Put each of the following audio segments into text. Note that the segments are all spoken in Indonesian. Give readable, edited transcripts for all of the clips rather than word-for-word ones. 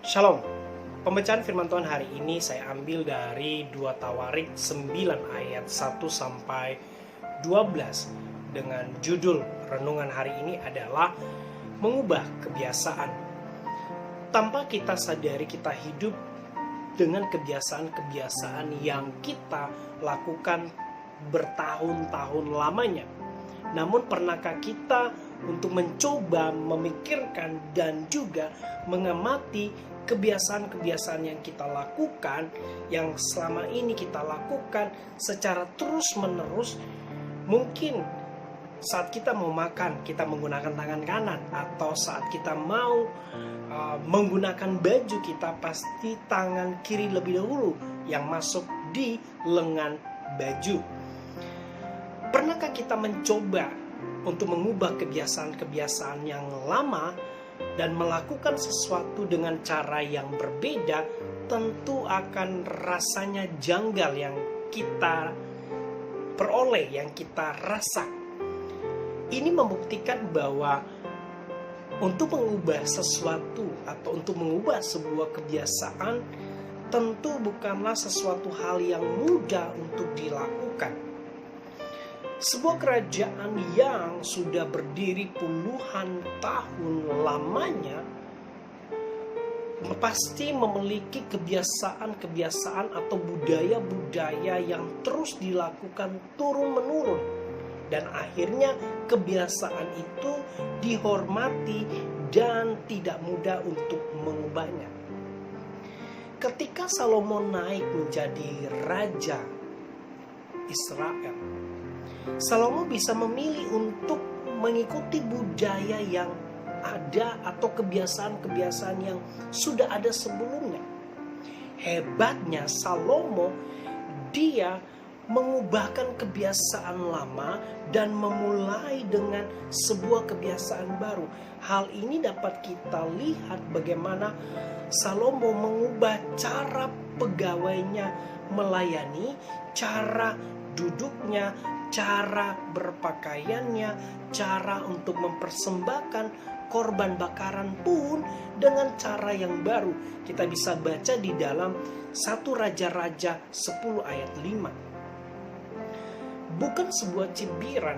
Shalom. Pembacaan firman Tuhan hari ini saya ambil dari 2 Tawarik 9 ayat 1 sampai 12 dengan judul renungan hari ini adalah mengubah kebiasaan. Tanpa kita sadari kita hidup dengan kebiasaan-kebiasaan yang kita lakukan bertahun-tahun lamanya. Namun pernahkah kita untuk mencoba memikirkan dan juga mengamati kebiasaan-kebiasaan yang kita lakukan, yang selama ini kita lakukan secara terus-menerus? Mungkin saat kita mau makan, kita menggunakan tangan kanan, atau saat kita mau menggunakan baju, kita pasti tangan kiri lebih dahulu yang masuk di lengan baju. Pernahkah kita mencoba untuk mengubah kebiasaan-kebiasaan yang lama dan melakukan sesuatu dengan cara yang berbeda? Tentu akan rasanya janggal yang kita peroleh, yang kita rasa. Ini membuktikan bahwa untuk mengubah sesuatu atau untuk mengubah sebuah kebiasaan tentu bukanlah sesuatu hal yang mudah untuk dilakukan. Sebuah kerajaan yang sudah berdiri puluhan tahun lamanya pasti memiliki kebiasaan-kebiasaan atau budaya-budaya yang terus dilakukan turun-menurun, dan akhirnya kebiasaan itu dihormati dan tidak mudah untuk mengubahnya. Ketika Salomo naik menjadi raja Israel, Salomo bisa memilih untuk mengikuti budaya yang ada atau kebiasaan-kebiasaan yang sudah ada sebelumnya. Hebatnya Salomo, dia mengubahkan kebiasaan lama dan memulai dengan sebuah kebiasaan baru. Hal ini dapat kita lihat bagaimana Salomo mengubah cara pegawainya melayani, cara duduknya, cara berpakaiannya, cara untuk mempersembahkan korban bakaran pun dengan cara yang baru. Kita bisa baca di dalam 1 Raja-Raja 10 ayat 5. Bukan sebuah cibiran,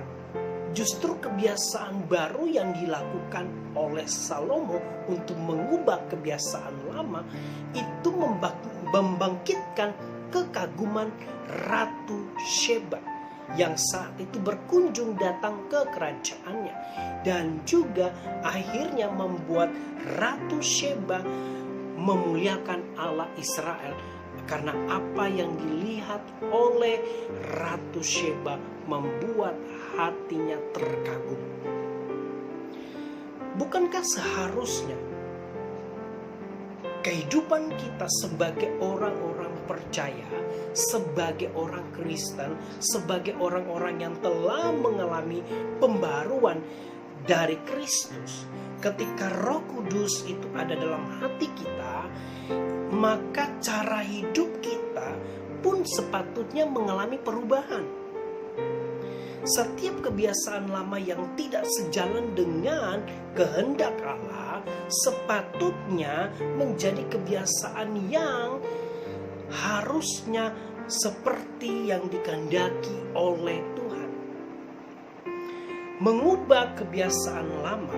justru kebiasaan baru yang dilakukan oleh Salomo untuk mengubah kebiasaan lama itu membangkitkan kekaguman Ratu Sheba yang saat itu berkunjung datang ke kerajaannya, dan juga akhirnya membuat Ratu Sheba memuliakan Allah Israel, karena apa yang dilihat oleh Ratu Sheba membuat hatinya terkagum. Bukankah seharusnya kehidupan kita sebagai orang-orang percaya, sebagai orang Kristen, sebagai orang-orang yang telah mengalami pembaruan dari Kristus, ketika Roh Kudus itu ada dalam hati kita, maka cara hidup kita pun sepatutnya mengalami perubahan. Setiap kebiasaan lama yang tidak sejalan dengan kehendak Allah sepatutnya menjadi kebiasaan yang harusnya seperti yang dikehendaki oleh Tuhan. Mengubah kebiasaan lama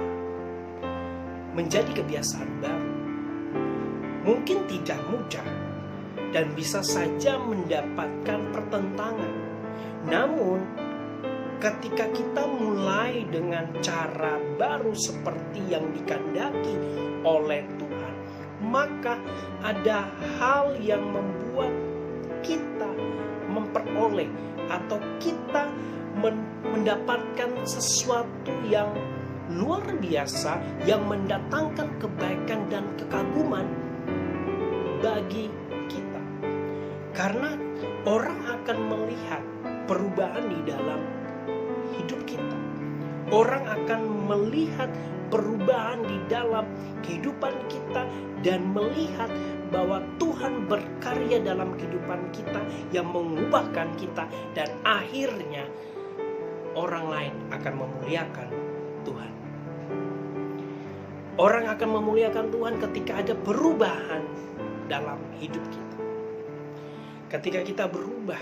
menjadi kebiasaan baru mungkin tidak mudah dan bisa saja mendapatkan pertentangan. Namun ketika kita mulai dengan cara baru seperti yang dikehendaki oleh Tuhan, maka ada hal yang membuat kita memperoleh atau kita mendapatkan sesuatu yang luar biasa yang mendatangkan kebaikan dan kekaguman bagi kita. Karena orang akan melihat perubahan di dalam hidup kita. Orang akan melihat perubahan di dalam kehidupan kita dan melihat bahwa Tuhan berkarya dalam kehidupan kita yang mengubahkan kita, dan akhirnya orang lain akan memuliakan Tuhan. Orang akan memuliakan Tuhan ketika ada perubahan dalam hidup kita. Ketika kita berubah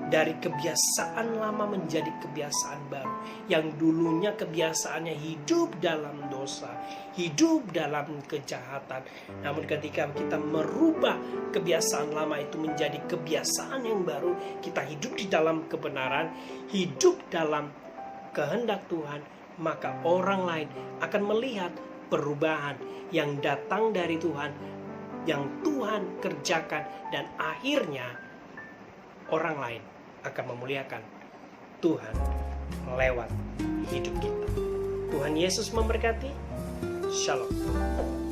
dari kebiasaan lama menjadi kebiasaan baru. Yang dulunya kebiasaannya hidup dalam dosa, hidup dalam kejahatan. Namun ketika kita merubah kebiasaan lama itu menjadi kebiasaan yang baru, kita hidup di dalam kebenaran, hidup dalam kehendak Tuhan, maka orang lain akan melihat perubahan yang datang dari Tuhan, yang Tuhan kerjakan, dan akhirnya orang lain akan memuliakan Tuhan lewat hidup kita. Tuhan Yesus memberkati. Shalom.